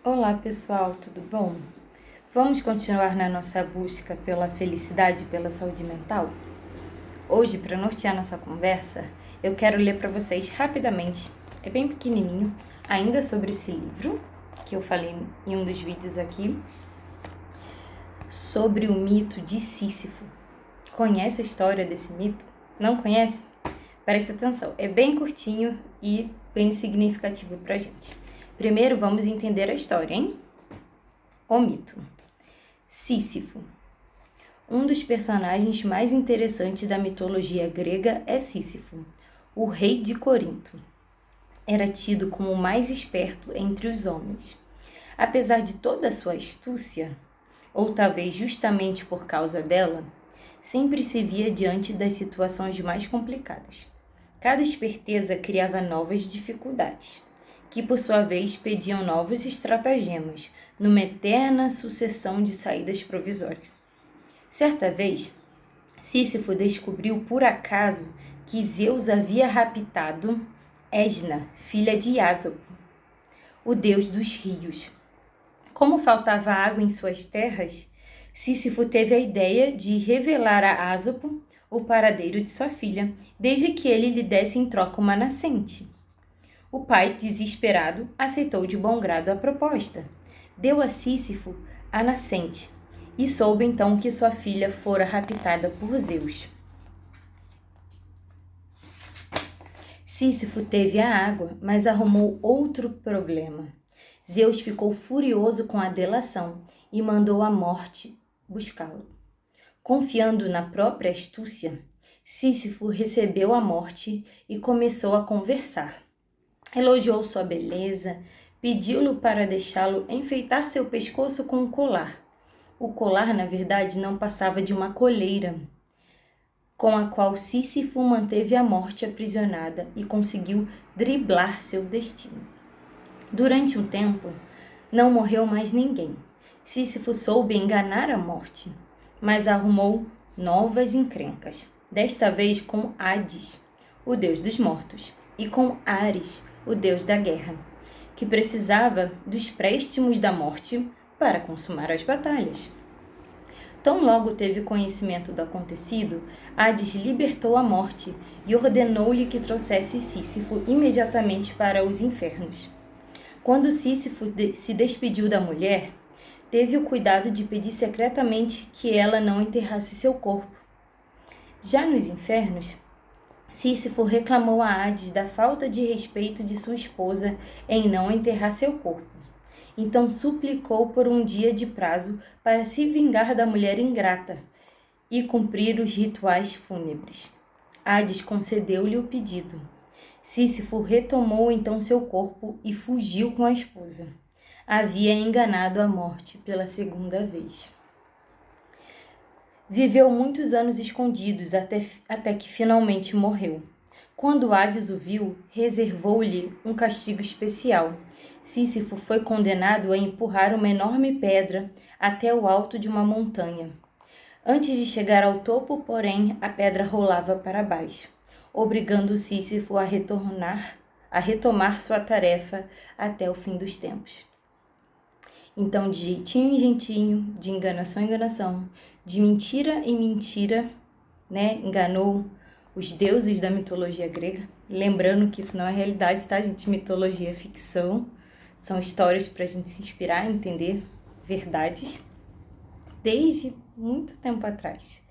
Olá pessoal, tudo bom? Vamos continuar na nossa busca pela felicidade e pela saúde mental? Hoje, para nortear nossa conversa, eu quero ler para vocês rapidamente, é bem pequenininho, ainda sobre esse livro, que eu falei em um dos vídeos aqui, sobre o mito de Sísifo. Conhece a história desse mito? Não conhece? Preste atenção, é bem curtinho e bem significativo para a gente. Primeiro, vamos entender a história, hein? O mito. Sísifo. Um dos personagens mais interessantes da mitologia grega é Sísifo, o rei de Corinto. Era tido como o mais esperto entre os homens. Apesar de toda a sua astúcia, ou talvez justamente por causa dela, sempre se via diante das situações mais complicadas. Cada esperteza criava novas dificuldades, que por sua vez pediam novos estratagemas, numa eterna sucessão de saídas provisórias. Certa vez, Sísifo descobriu por acaso que Zeus havia raptado Esna, filha de Ásopo, o deus dos rios. Como faltava água em suas terras, Sísifo teve a ideia de revelar a Ásopo o paradeiro de sua filha, desde que ele lhe desse em troca uma nascente. O pai, desesperado, aceitou de bom grado a proposta. Deu a Sísifo a nascente e soube então que sua filha fora raptada por Zeus. Sísifo teve a água, mas arrumou outro problema. Zeus ficou furioso com a delação e mandou a morte buscá-lo. Confiando na própria astúcia, Sísifo recebeu a morte e começou a conversar. Elogiou sua beleza, pediu-lhe para deixá-lo enfeitar seu pescoço com um colar. O colar, na verdade, não passava de uma coleira, com a qual Sísifo manteve a morte aprisionada e conseguiu driblar seu destino. Durante um tempo, não morreu mais ninguém. Sísifo soube enganar a morte, mas arrumou novas encrencas, desta vez com Hades, o deus dos mortos, e com Ares, o deus da guerra, que precisava dos préstimos da morte para consumar as batalhas. Tão logo teve conhecimento do acontecido, Hades libertou a morte e ordenou-lhe que trouxesse Sísifo imediatamente para os infernos. Quando Sísifo se despediu da mulher, teve o cuidado de pedir secretamente que ela não enterrasse seu corpo. Já nos infernos, Sísifo reclamou a Hades da falta de respeito de sua esposa em não enterrar seu corpo. Então suplicou por um dia de prazo para se vingar da mulher ingrata e cumprir os rituais fúnebres. Hades concedeu-lhe o pedido. Sísifo retomou então seu corpo e fugiu com a esposa. Havia enganado a morte pela segunda vez. Viveu muitos anos escondidos até que finalmente morreu. Quando Hades o viu, reservou-lhe um castigo especial. Sísifo foi condenado a empurrar uma enorme pedra até o alto de uma montanha. Antes de chegar ao topo, porém, a pedra rolava para baixo, obrigando Sísifo a retomar sua tarefa até o fim dos tempos. Então, de jeitinho em jeitinho, de enganação em enganação, de mentira em mentira, enganou os deuses da mitologia grega. Lembrando que isso não é realidade, tá, gente? Mitologia é ficção. São histórias para a gente se inspirar, entender verdades desde muito tempo atrás.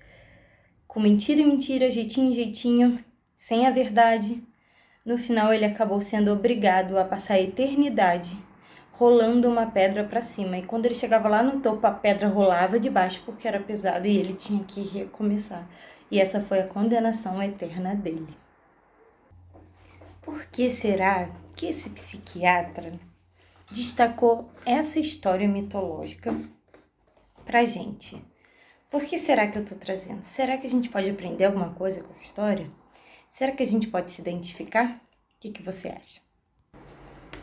Com mentira em mentira, jeitinho em jeitinho, sem a verdade, no final ele acabou sendo obrigado a passar a eternidade rolando uma pedra para cima. E quando ele chegava lá no topo, a pedra rolava de baixo porque era pesada e ele tinha que recomeçar. E essa foi a condenação eterna dele. Por que será que esse psiquiatra destacou essa história mitológica pra gente? Por que será que eu tô trazendo? Será que a gente pode aprender alguma coisa com essa história? Será que a gente pode se identificar? O que você acha?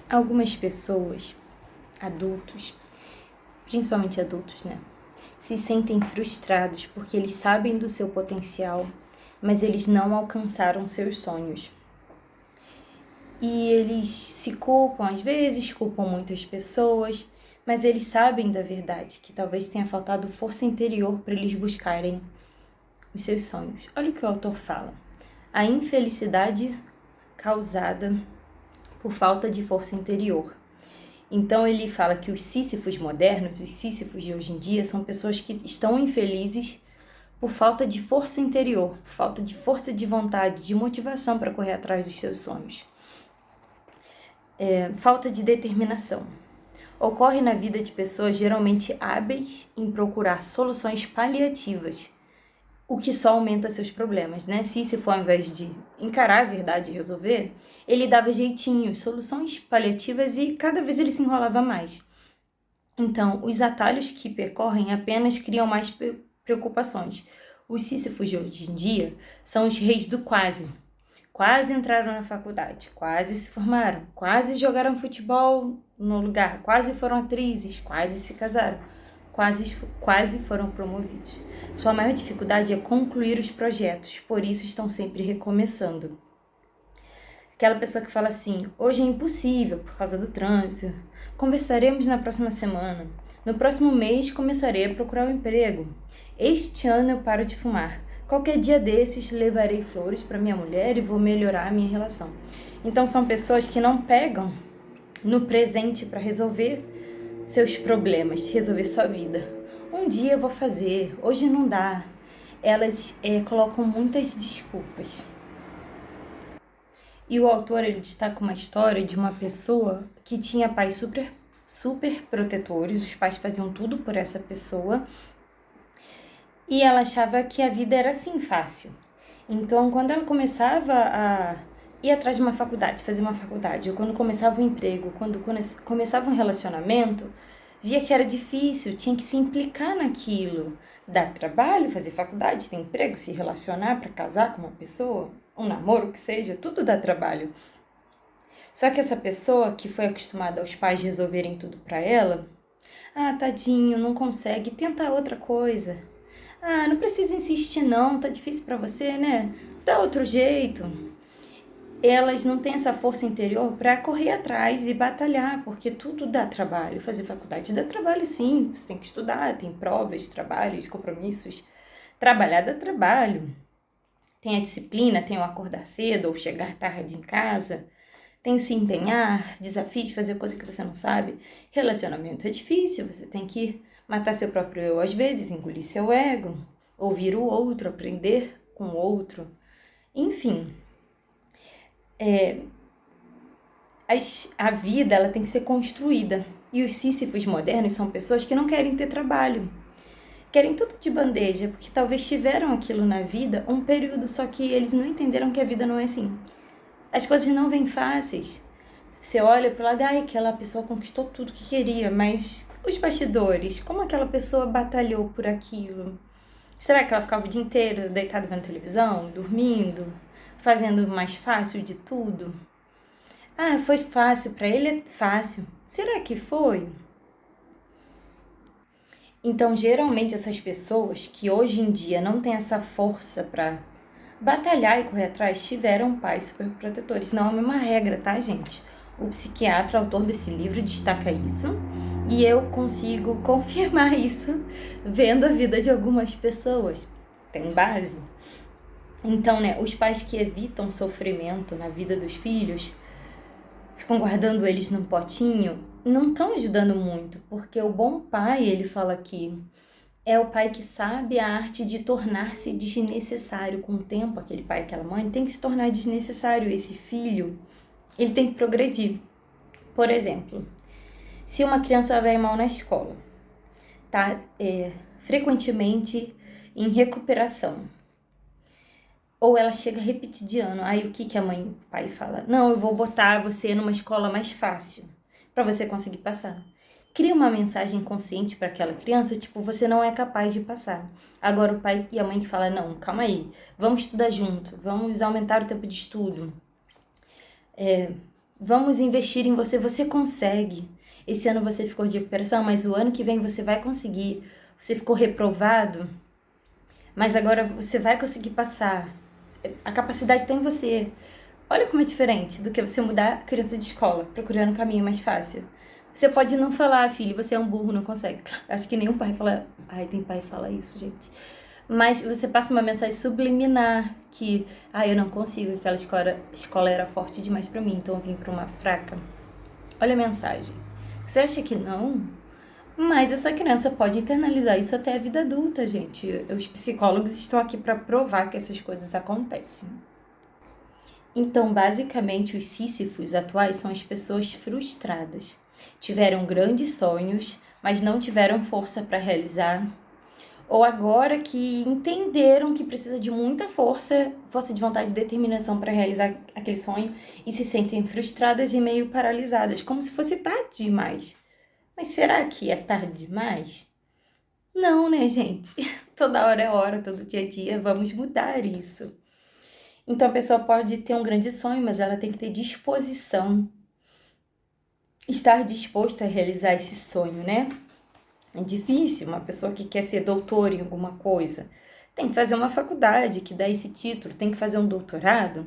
Algumas pessoas, adultos, principalmente adultos, se sentem frustrados porque eles sabem do seu potencial, mas eles não alcançaram seus sonhos. E eles se culpam, às vezes, culpam muitas pessoas mas eles sabem da verdade, que talvez tenha faltado força interior para eles buscarem os seus sonhos. Olha o que o autor fala. A infelicidade causada por falta de força interior. Então ele fala que os Sísifos modernos, os Sísifos de hoje em dia, são pessoas que estão infelizes por falta de força interior, por falta de força de vontade, de motivação para correr atrás dos seus sonhos. Falta de determinação. Ocorre na vida de pessoas geralmente hábeis em procurar soluções paliativas, o que só aumenta seus problemas, né? Se for ao invés de encarar a verdade e resolver, ele dava jeitinhos, soluções paliativas e cada vez ele se enrolava mais. Então, os atalhos que percorrem apenas criam mais preocupações. Os Sísifos de hoje em dia são os reis do quase. Quase entraram na faculdade, quase se formaram, quase jogaram futebol no lugar, quase foram atrizes, quase se casaram, quase foram promovidos. Sua maior dificuldade é concluir os projetos, por isso estão sempre recomeçando. Aquela pessoa que fala assim, hoje é impossível por causa do trânsito, conversaremos na próxima semana, no próximo mês começarei a procurar um emprego, este ano eu paro de fumar, qualquer dia desses levarei flores para minha mulher e vou melhorar a minha relação. Então são pessoas que não pegam no presente para resolver seus problemas, resolver sua vida. Um dia eu vou fazer, hoje não dá. Elas colocam muitas desculpas. E o autor ele destaca uma história de uma pessoa que tinha pais super protetores, os pais faziam tudo por essa pessoa e ela achava que a vida era assim fácil. Então, quando ela começava a ir atrás de uma faculdade, fazer uma faculdade, ou quando começava um emprego, quando começava um relacionamento, via que era difícil, tinha que se implicar naquilo. Dar trabalho, fazer faculdade, ter emprego, se relacionar para casar com uma pessoa, um namoro, o que seja, tudo dá trabalho. Só que essa pessoa que foi acostumada aos pais resolverem tudo para ela, tadinho, não consegue, tenta outra coisa. Não precisa insistir não, tá difícil para você, né? Dá outro jeito. Elas não têm essa força interior para correr atrás e batalhar, porque tudo dá trabalho. Fazer faculdade dá trabalho sim, você tem que estudar, tem provas, trabalhos, compromissos. Trabalhar dá trabalho. Tem a disciplina, tem o acordar cedo ou chegar tarde em casa. Tem o se empenhar, desafios, fazer coisa que você não sabe. Relacionamento é difícil, você tem que matar seu próprio eu às vezes, engolir seu ego, ouvir o outro, aprender com o outro. Enfim, a vida ela tem que ser construída. E os Sísifos modernos são pessoas que não querem ter trabalho. Querem tudo de bandeja, porque talvez tiveram aquilo na vida um período, só que eles não entenderam que a vida não é assim. As coisas não vêm fáceis. Você olha para o lado, aquela pessoa conquistou tudo que queria, mas os bastidores, como aquela pessoa batalhou por aquilo? Será que ela ficava o dia inteiro deitada vendo televisão, dormindo, fazendo mais fácil de tudo? Foi fácil, para ele é fácil. Será que foi? Então, geralmente essas pessoas que hoje em dia não têm essa força para batalhar e correr atrás, tiveram pais superprotetores. Não é uma regra, tá, gente? O psiquiatra, autor desse livro, destaca isso e eu consigo confirmar isso vendo a vida de algumas pessoas. Tem base. Então, os pais que evitam sofrimento na vida dos filhos, ficam guardando eles num potinho, não estão ajudando muito, porque o bom pai, ele fala aqui, é o pai que sabe a arte de tornar-se desnecessário. Com o tempo, aquele pai, aquela mãe, tem que se tornar desnecessário. Esse filho, ele tem que progredir. Por exemplo, se uma criança vai mal na escola, tá frequentemente em recuperação, ou ela chega a repetir de ano, aí o que a mãe e o pai fala? Não, eu vou botar você numa escola mais fácil, para você conseguir passar. Cria uma mensagem consciente para aquela criança, tipo, você não é capaz de passar. Agora o pai e a mãe que falam, não, calma aí, vamos estudar junto, vamos aumentar o tempo de estudo, vamos investir em você, você consegue. Esse ano você ficou de recuperação, mas o ano que vem você vai conseguir. Você ficou reprovado, mas agora você vai conseguir passar. A capacidade está em você. Olha como é diferente do que você mudar a criança de escola, procurando um caminho mais fácil. Você pode não falar, filho, você é um burro, não consegue. Acho que nenhum pai fala, ai, tem pai que fala isso, gente. Mas você passa uma mensagem subliminar que, eu não consigo, aquela escola era forte demais pra mim, então eu vim pra uma fraca. Olha a mensagem. Você acha que não? Mas essa criança pode internalizar isso até a vida adulta, gente. Os psicólogos estão aqui para provar que essas coisas acontecem. Então, basicamente, os sísifos atuais são as pessoas frustradas. Tiveram grandes sonhos, mas não tiveram força para realizar. Ou agora que entenderam que precisa de muita força de vontade e determinação para realizar aquele sonho e se sentem frustradas e meio paralisadas, como se fosse tarde demais. Mas será que é tarde demais? Não, né, gente? Toda hora é hora, todo dia é dia, vamos mudar isso. Então a pessoa pode ter um grande sonho, mas ela tem que ter disposição. Estar disposta a realizar esse sonho, né? É difícil, uma pessoa que quer ser doutor em alguma coisa. Tem que fazer uma faculdade que dá esse título, tem que fazer um doutorado.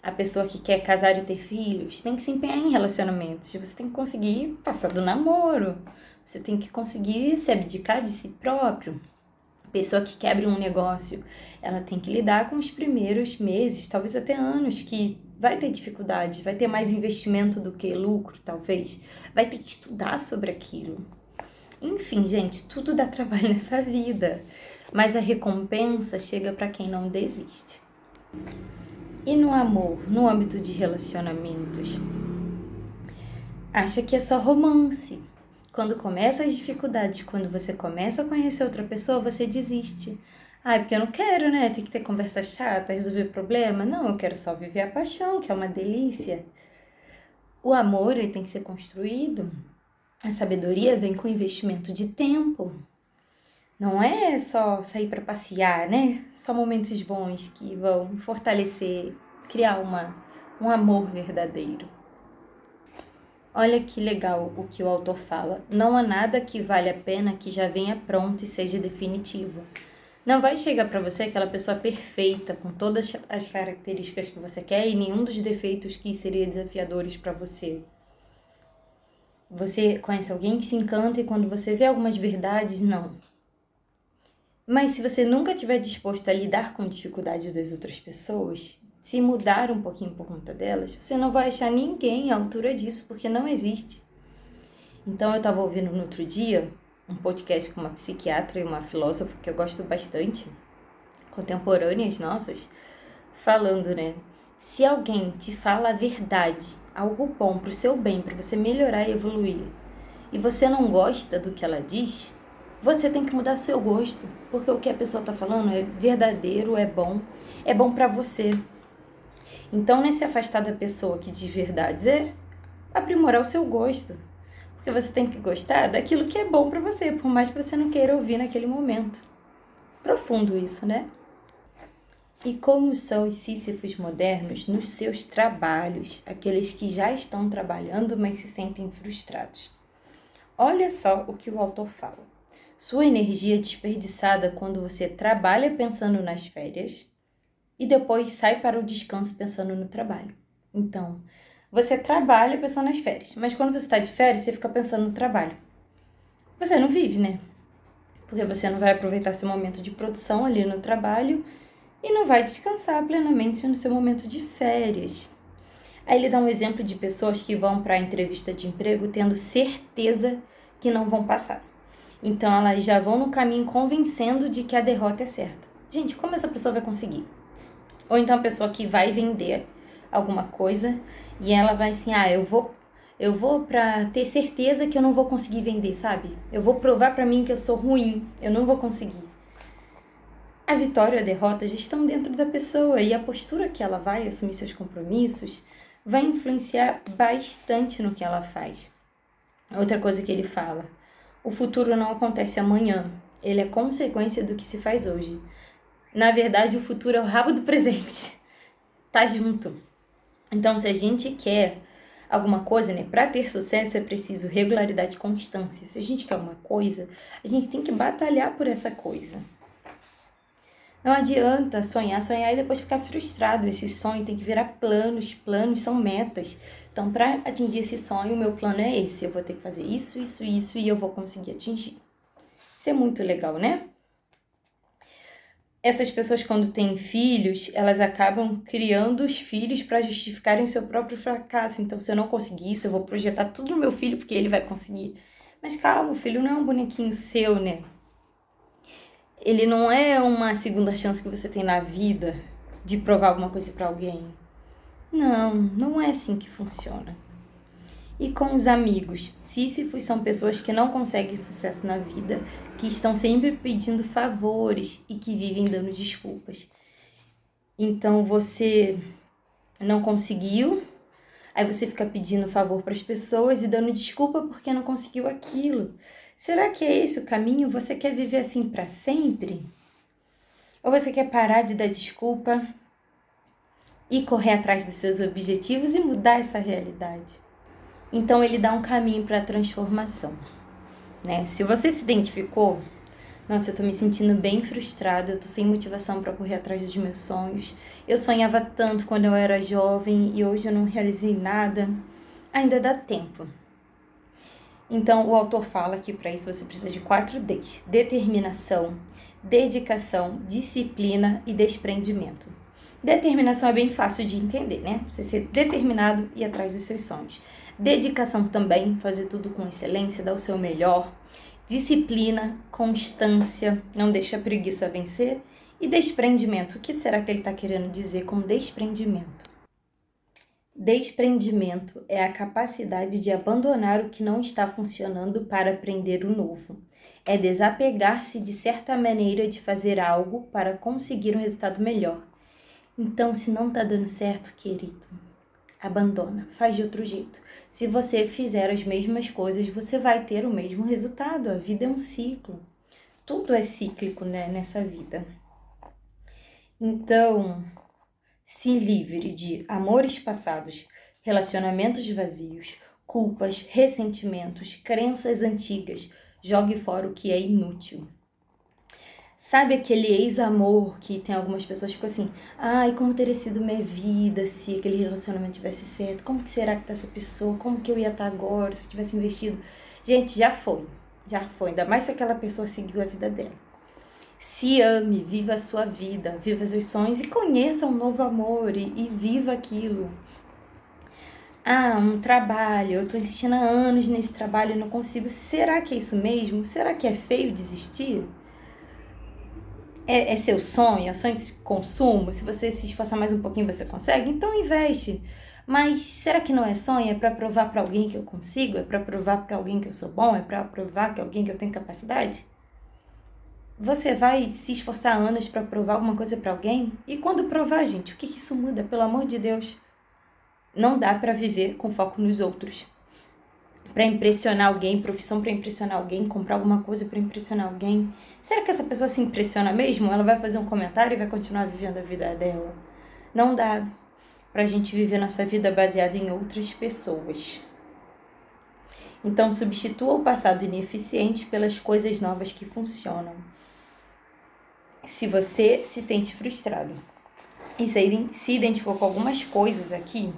A pessoa que quer casar e ter filhos tem que se empenhar em relacionamentos. Você tem que conseguir passar do namoro. Você tem que conseguir se abdicar de si próprio. A pessoa que quer abrir um negócio, ela tem que lidar com os primeiros meses, talvez até anos, que vai ter dificuldade, vai ter mais investimento do que lucro, talvez. Vai ter que estudar sobre aquilo. Enfim, gente, tudo dá trabalho nessa vida. Mas a recompensa chega para quem não desiste. E no amor, no âmbito de relacionamentos? Acha que é só romance. Quando começa as dificuldades, quando você começa a conhecer outra pessoa, você desiste. Porque eu não quero, né? Tem que ter conversa chata, resolver problema. Não, eu quero só viver a paixão, que é uma delícia. O amor, ele tem que ser construído. A sabedoria vem com investimento de tempo. Não é só sair para passear, né? Só momentos bons que vão fortalecer, criar um amor verdadeiro. Olha que legal o que o autor fala. Não há nada que vale a pena que já venha pronto e seja definitivo. Não vai chegar para você aquela pessoa perfeita, com todas as características que você quer e nenhum dos defeitos que seria desafiadores para você. Você conhece alguém que se encanta e quando você vê algumas verdades, não. Mas se você nunca estiver disposto a lidar com dificuldades das outras pessoas, se mudar um pouquinho por conta delas, você não vai achar ninguém à altura disso, porque não existe. Então eu estava ouvindo no outro dia um podcast com uma psiquiatra e uma filósofa que eu gosto bastante, contemporâneas nossas, falando, né? Se alguém te fala a verdade, algo bom pro seu bem, para você melhorar e evoluir, e você não gosta do que ela diz, você tem que mudar o seu gosto, porque o que a pessoa tá falando é verdadeiro, é bom para você. Então, não é se afastar da pessoa que diz verdades, é aprimorar o seu gosto, porque você tem que gostar daquilo que é bom para você, por mais que você não queira ouvir naquele momento. Profundo isso, né? E como são os sísifos modernos nos seus trabalhos, aqueles que já estão trabalhando, mas se sentem frustrados? Olha só o que o autor fala. Sua energia é desperdiçada quando você trabalha pensando nas férias e depois sai para o descanso pensando no trabalho. Então, você trabalha pensando nas férias, mas quando você está de férias, você fica pensando no trabalho. Você não vive, né? Porque você não vai aproveitar seu momento de produção ali no trabalho e não vai descansar plenamente no seu momento de férias. Aí ele dá um exemplo de pessoas que vão para a entrevista de emprego tendo certeza que não vão passar. Então elas já vão no caminho convencendo de que a derrota é certa. Gente, como essa pessoa vai conseguir? Ou então a pessoa que vai vender alguma coisa e ela vai assim, eu vou pra ter certeza que eu não vou conseguir vender, sabe? Eu vou provar pra mim que eu sou ruim, eu não vou conseguir. A vitória e a derrota já estão dentro da pessoa e a postura que ela vai assumir seus compromissos vai influenciar bastante no que ela faz. Outra coisa que ele fala, o futuro não acontece amanhã, ele é consequência do que se faz hoje. Na verdade, o futuro é o rabo do presente. Tá junto. Então, se a gente quer alguma coisa, né, para ter sucesso é preciso regularidade e constância. Se a gente quer alguma coisa, a gente tem que batalhar por essa coisa. Não adianta sonhar e depois ficar frustrado. Esse sonho tem que virar planos. Planos são metas. Então, para atingir esse sonho, o meu plano é esse. Eu vou ter que fazer isso, isso, isso e eu vou conseguir atingir. Isso é muito legal, né? Essas pessoas, quando têm filhos, elas acabam criando os filhos para justificarem seu próprio fracasso. Então, se eu não conseguir isso, eu vou projetar tudo no meu filho porque ele vai conseguir. Mas calma, o filho não é um bonequinho seu, né? Ele não é uma segunda chance que você tem na vida de provar alguma coisa para alguém. Não, não é assim que funciona. E com os amigos? Sísifos são pessoas que não conseguem sucesso na vida, que estão sempre pedindo favores e que vivem dando desculpas. Então você não conseguiu, aí você fica pedindo favor para as pessoas e dando desculpa porque não conseguiu aquilo. Será que é esse o caminho? Você quer viver assim para sempre? Ou você quer parar de dar desculpa e correr atrás dos seus objetivos e mudar essa realidade? Então ele dá um caminho para a transformação, né? Se você se identificou, nossa, eu tô me sentindo bem frustrada, eu tô sem motivação para correr atrás dos meus sonhos. Eu sonhava tanto quando eu era jovem e hoje eu não realizei nada. Ainda dá tempo. Então o autor fala que para isso você precisa de 4 Ds: determinação, dedicação, disciplina e desprendimento. Determinação é bem fácil de entender, né? Você ser determinado e ir atrás dos seus sonhos. Dedicação também, fazer tudo com excelência, dar o seu melhor. Disciplina, constância, não deixa a preguiça vencer. E desprendimento, o que será que ele está querendo dizer com desprendimento? Desprendimento é a capacidade de abandonar o que não está funcionando para aprender o novo. É desapegar-se de certa maneira de fazer algo para conseguir um resultado melhor. Então, se não está dando certo, querido, abandona, faz de outro jeito. Se você fizer as mesmas coisas, você vai ter o mesmo resultado. A vida é um ciclo. Tudo é cíclico, né, nessa vida. Então, se livre de amores passados, relacionamentos vazios, culpas, ressentimentos, crenças antigas. Jogue fora o que é inútil. Sabe aquele ex-amor que tem algumas pessoas que ficam assim, ai, como teria sido minha vida se aquele relacionamento tivesse certo? Como que será que tá essa pessoa? Como que eu ia estar agora se tivesse investido? Gente, já foi. Ainda mais se aquela pessoa seguiu a vida dela. Se ame, viva a sua vida, viva os seus sonhos e conheça um novo amor e viva aquilo. Ah, um trabalho, eu tô insistindo há anos nesse trabalho e não consigo. Será que é isso mesmo? Será que é feio desistir? É seu sonho, é sonho de consumo? Se você se esforçar mais um pouquinho, você consegue? Então investe. Mas será que não é sonho? É para provar para alguém que eu consigo? É para provar para alguém que eu sou bom? É para provar que alguém que eu tenho capacidade? Você vai se esforçar anos para provar alguma coisa para alguém? E quando provar, gente, o que isso muda? Pelo amor de Deus. Não dá para viver com foco nos outros. Para impressionar alguém, profissão para impressionar alguém, comprar alguma coisa para impressionar alguém. Será que essa pessoa se impressiona mesmo? Ela vai fazer um comentário e vai continuar vivendo a vida dela? Não dá pra gente viver nossa vida baseada em outras pessoas. Então, substitua o passado ineficiente pelas coisas novas que funcionam. Se você se sente frustrado e se identificou com algumas coisas aqui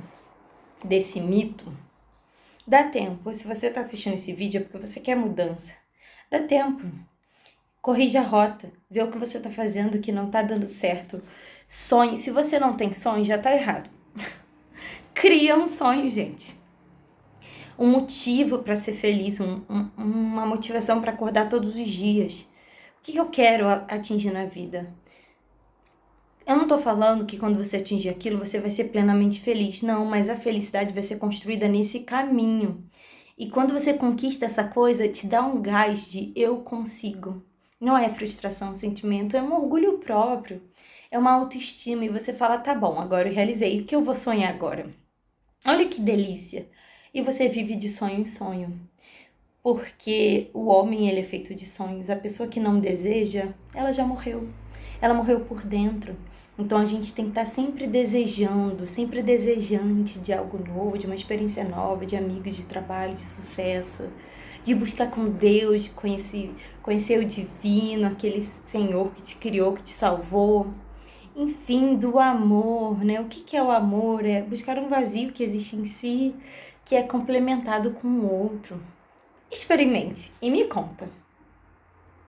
desse mito, dá tempo. Se você está assistindo esse vídeo é porque você quer mudança. Dá tempo. Corrija a rota. Vê o que você está fazendo que não está dando certo. Sonhe. Se você não tem sonho, já está errado. Cria um sonho, gente. Um motivo para ser feliz. Uma motivação para acordar todos os dias. O que eu quero atingir na vida? Eu não tô falando que quando você atingir aquilo, você vai ser plenamente feliz. Não, mas a felicidade vai ser construída nesse caminho. E quando você conquista essa coisa, te dá um gás de eu consigo. Não é frustração, sentimento, é um orgulho próprio. É uma autoestima e você fala, tá bom, agora eu realizei. O que eu vou sonhar agora? Olha que delícia. E você vive de sonho em sonho. Porque o homem, ele é feito de sonhos. A pessoa que não deseja, ela já morreu. Ela morreu por dentro. Então a gente tem que estar sempre desejando, sempre desejante de algo novo, de uma experiência nova, de amigos, de trabalho, de sucesso, de buscar com Deus, de conhecer o divino, aquele Senhor que te criou, que te salvou. enfim, do amor, né? O que é o amor? É buscar um vazio que existe em si, que é complementado com o outro. Experimente e me conta.